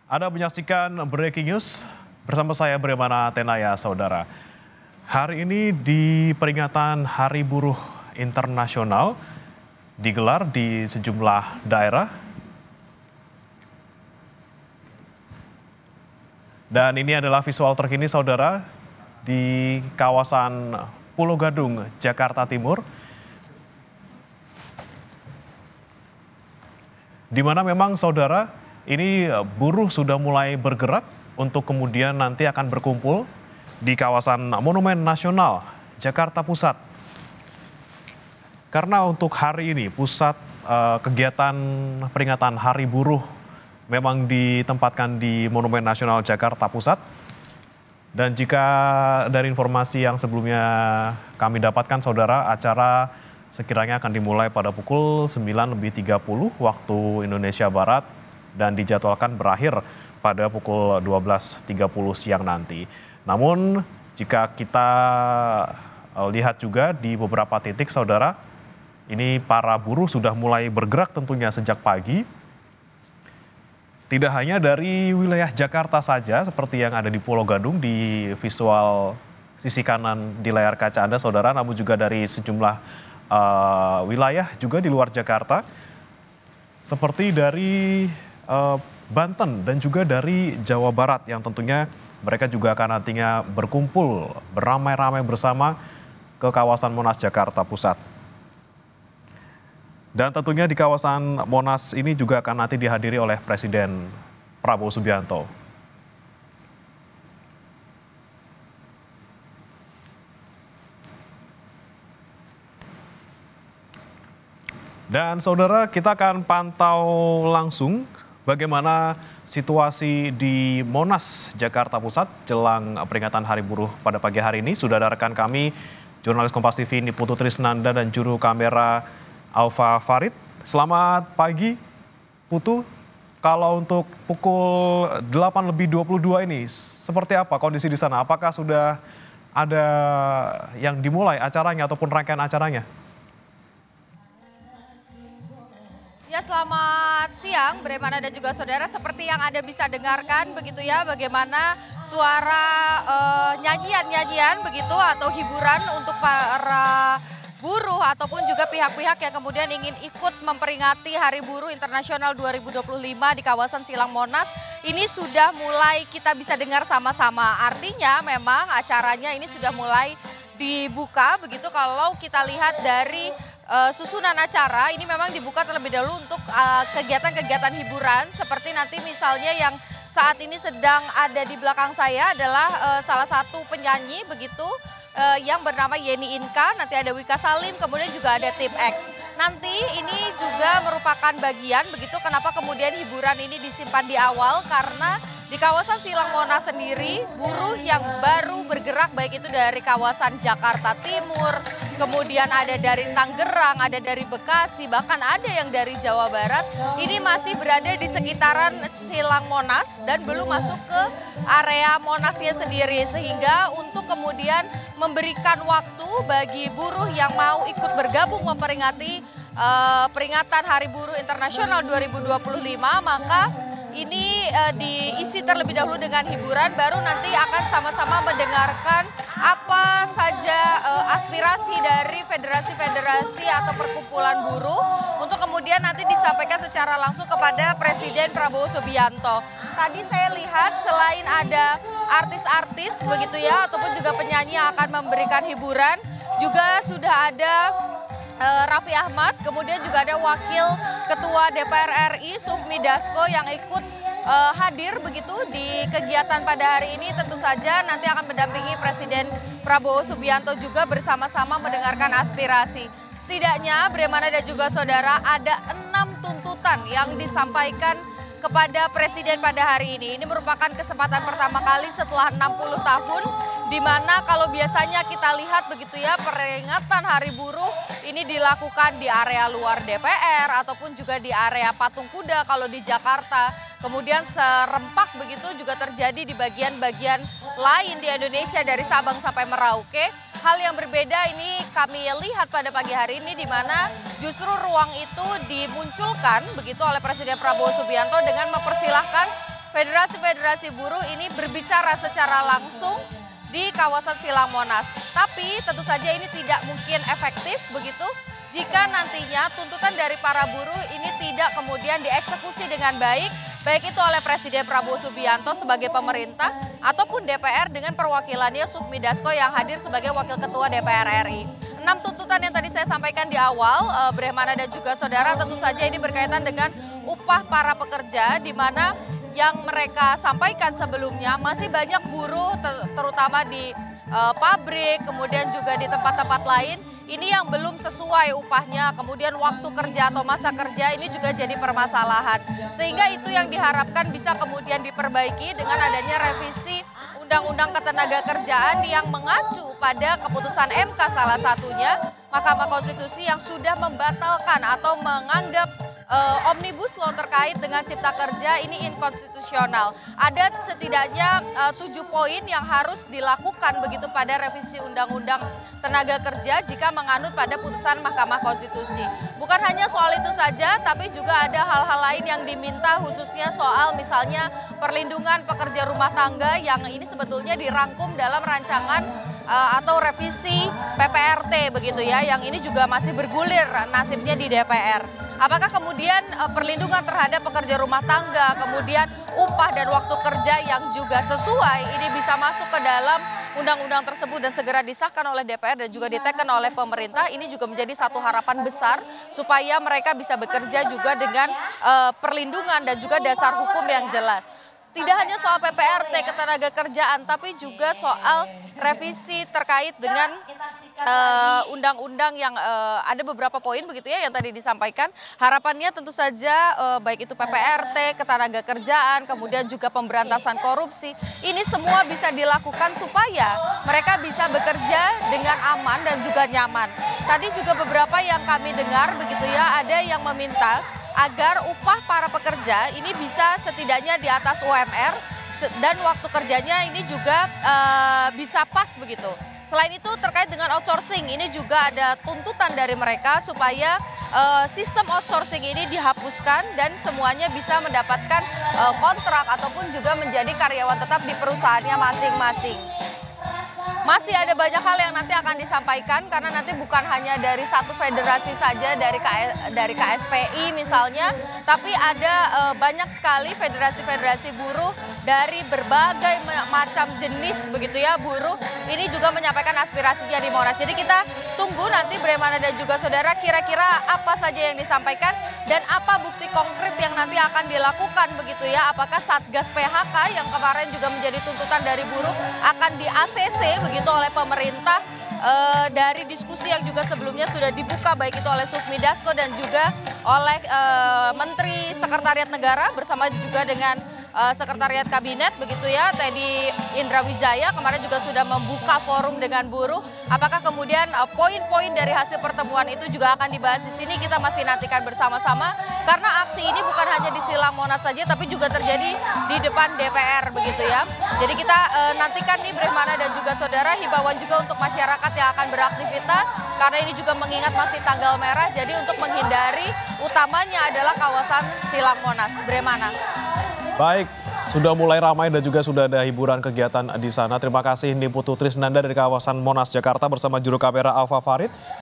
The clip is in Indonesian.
Anda menyaksikan Breaking News bersama saya Bremana Tenaya, saudara. Hari ini di peringatan Hari Buruh Internasional digelar di sejumlah daerah. Dan ini adalah visual terkini, saudara, di kawasan Pulau Gadung, Jakarta Timur. Di mana memang, saudara, ini buruh sudah mulai bergerak untuk kemudian nanti akan berkumpul di kawasan Monumen Nasional Jakarta Pusat. Karena untuk hari ini pusat kegiatan peringatan Hari Buruh memang ditempatkan di Monumen Nasional Jakarta Pusat. Dan jika dari informasi yang sebelumnya kami dapatkan, saudara, acara sekiranya akan dimulai pada pukul 9.30 waktu Indonesia Barat dan dijadwalkan berakhir pada pukul 12.30 siang nanti. Namun jika kita lihat juga di beberapa titik, saudara, ini para buruh sudah mulai bergerak tentunya sejak pagi. Tidak hanya dari wilayah Jakarta saja seperti yang ada di Pulau Gadung di visual sisi kanan di layar kaca Anda, saudara, namun juga dari sejumlah wilayah juga di luar Jakarta. Seperti dari Banten dan juga dari Jawa Barat yang tentunya mereka juga akan nantinya berkumpul beramai-ramai bersama ke kawasan Monas Jakarta Pusat. Dan tentunya di kawasan Monas ini juga akan nanti dihadiri oleh Presiden Prabowo Subianto. Dan saudara, kita akan pantau langsung bagaimana situasi di Monas, Jakarta Pusat jelang peringatan Hari Buruh pada pagi hari ini. Sudah ada rekan kami, jurnalis Kompas TV Niputu Trisnanda dan juru kamera Alfa Farid. Selamat pagi, Putu. Kalau untuk pukul 8.22 ini, seperti apa kondisi di sana? Apakah sudah ada yang dimulai acaranya ataupun rangkaian acaranya? Ya, selamat siang Bremana dan juga saudara. Seperti yang Anda bisa dengarkan begitu ya, bagaimana suara nyanyian-nyanyian begitu atau hiburan untuk para buruh ataupun juga pihak-pihak yang kemudian ingin ikut memperingati Hari Buruh Internasional 2025 di kawasan Silang Monas. Ini sudah mulai kita bisa dengar sama-sama. Artinya memang acaranya ini sudah mulai dibuka begitu. Kalau kita lihat dari susunan acara ini memang dibuka terlebih dahulu untuk kegiatan-kegiatan hiburan seperti nanti misalnya yang saat ini sedang ada di belakang saya adalah salah satu penyanyi begitu yang bernama Yeni Inka, nanti ada Wika Salim, kemudian juga ada Tim X. Nanti ini juga merupakan bagian begitu kenapa kemudian hiburan ini disimpan di awal, karena di kawasan Silang Monas sendiri buruh yang baru bergerak baik itu dari kawasan Jakarta Timur, kemudian ada dari Tangerang, ada dari Bekasi, bahkan ada yang dari Jawa Barat. Ini masih berada di sekitaran Silang Monas dan belum masuk ke area Monasnya sendiri, sehingga untuk kemudian memberikan waktu bagi buruh yang mau ikut bergabung memperingati peringatan Hari Buruh Internasional 2025, maka ini diisi terlebih dahulu dengan hiburan, baru nanti akan sama-sama mendengarkan apa saja aspirasi dari federasi-federasi atau perkumpulan buruh untuk kemudian nanti disampaikan secara langsung kepada Presiden Prabowo Subianto. Tadi saya lihat selain ada artis-artis begitu ya ataupun juga penyanyi yang akan memberikan hiburan, juga sudah ada Raffi Ahmad, kemudian juga ada Wakil Ketua DPR RI Sufmi Dasko yang ikut hadir begitu di kegiatan pada hari ini. Tentu saja nanti akan mendampingi Presiden Prabowo Subianto juga bersama-sama mendengarkan aspirasi. Setidaknya Bremana dan juga saudara ada 6 tuntutan yang disampaikan kepada Presiden pada hari ini. Ini merupakan kesempatan pertama kali setelah 60 tahun di mana kalau biasanya kita lihat begitu ya peringatan Hari Buruh ini dilakukan di area luar DPR ataupun juga di area Patung Kuda kalau di Jakarta. Kemudian serempak begitu juga terjadi di bagian-bagian lain di Indonesia dari Sabang sampai Merauke. Hal yang berbeda ini kami lihat pada pagi hari ini di mana justru ruang itu dimunculkan begitu oleh Presiden Prabowo Subianto dengan mempersilahkan federasi-federasi buruh ini berbicara secara langsung di kawasan Silang Monas. Tapi tentu saja ini tidak mungkin efektif begitu jika nantinya tuntutan dari para buruh ini tidak kemudian dieksekusi dengan baik, baik itu oleh Presiden Prabowo Subianto sebagai pemerintah ataupun DPR dengan perwakilannya Sufmi Dasko yang hadir sebagai Wakil Ketua DPR RI. 6 tuntutan yang tadi saya sampaikan di awal, Brehmana dan juga saudara, tentu saja ini berkaitan dengan upah para pekerja, di mana yang mereka sampaikan sebelumnya masih banyak buruh terutama di pabrik, kemudian juga di tempat-tempat lain, ini yang belum sesuai upahnya, kemudian waktu kerja atau masa kerja ini juga jadi permasalahan. Sehingga itu yang diharapkan bisa kemudian diperbaiki dengan adanya revisi Undang-Undang Ketenagakerjaan yang mengacu pada keputusan MK salah satunya, Mahkamah Konstitusi yang sudah membatalkan atau menganggap Omnibus Law terkait dengan cipta kerja ini inkonstitusional. Ada setidaknya 7 poin yang harus dilakukan begitu pada revisi Undang-Undang Tenaga Kerja jika menganut pada putusan Mahkamah Konstitusi. Bukan hanya soal itu saja, tapi juga ada hal-hal lain yang diminta, khususnya soal misalnya perlindungan pekerja rumah tangga yang ini sebetulnya dirangkum dalam rancangan atau revisi PPRT begitu ya, yang ini juga masih bergulir nasibnya di DPR. Apakah kemudian perlindungan terhadap pekerja rumah tangga, kemudian upah dan waktu kerja yang juga sesuai ini bisa masuk ke dalam undang-undang tersebut dan segera disahkan oleh DPR dan juga diteken oleh pemerintah. Ini juga menjadi satu harapan besar supaya mereka bisa bekerja juga dengan perlindungan dan juga dasar hukum yang jelas. Tidak hanya soal PPRT Ketenagakerjaan, tapi juga soal revisi terkait dengan undang-undang yang ada beberapa poin begitu ya yang tadi disampaikan. Harapannya tentu saja baik itu PPRT, Ketenagakerjaan, kemudian juga pemberantasan korupsi, ini semua bisa dilakukan supaya mereka bisa bekerja dengan aman dan juga nyaman. Tadi juga beberapa yang kami dengar begitu ya, ada yang meminta agar upah para pekerja ini bisa setidaknya di atas UMR dan waktu kerjanya ini juga bisa pas begitu. Selain itu terkait dengan outsourcing, ini juga ada tuntutan dari mereka supaya sistem outsourcing ini dihapuskan dan semuanya bisa mendapatkan kontrak ataupun juga menjadi karyawan tetap di perusahaannya masing-masing. Masih ada banyak hal yang nanti akan disampaikan karena nanti bukan hanya dari satu federasi saja, dari KSPI misalnya, tapi ada banyak sekali federasi-federasi buruh dari berbagai macam jenis begitu ya buruh. Ini juga menyampaikan aspirasinya di Monas. Jadi kita tunggu nanti Brehmana dan juga saudara kira-kira apa saja yang disampaikan dan apa bukti konkret yang nanti akan dilakukan begitu ya. Apakah Satgas PHK yang kemarin juga menjadi tuntutan dari buruh akan di ACC begitu oleh pemerintah, dari diskusi yang juga sebelumnya sudah dibuka baik itu oleh Sufmi Dasko dan juga oleh Menteri Sekretariat Negara bersama juga dengan Sekretariat Kabinet begitu ya, Teddy Indrawijaya kemarin juga sudah membuka forum dengan buruh. Apakah kemudian poin-poin dari hasil pertemuan itu juga akan dibahas di sini, kita masih nantikan bersama-sama karena aksi ini bukan hanya di Silang Monas saja tapi juga terjadi di depan DPR begitu ya. Jadi kita nantikan nih Brehmana dan juga saudara, himbauan juga untuk masyarakat yang akan beraktivitas karena ini juga mengingat masih tanggal merah, jadi untuk menghindari utamanya adalah kawasan Silang Monas. Brehmana. Baik, sudah mulai ramai dan juga sudah ada hiburan kegiatan di sana. Terima kasih Niputu Trisnanda dari kawasan Monas, Jakarta bersama juru kamera Alfa Farid.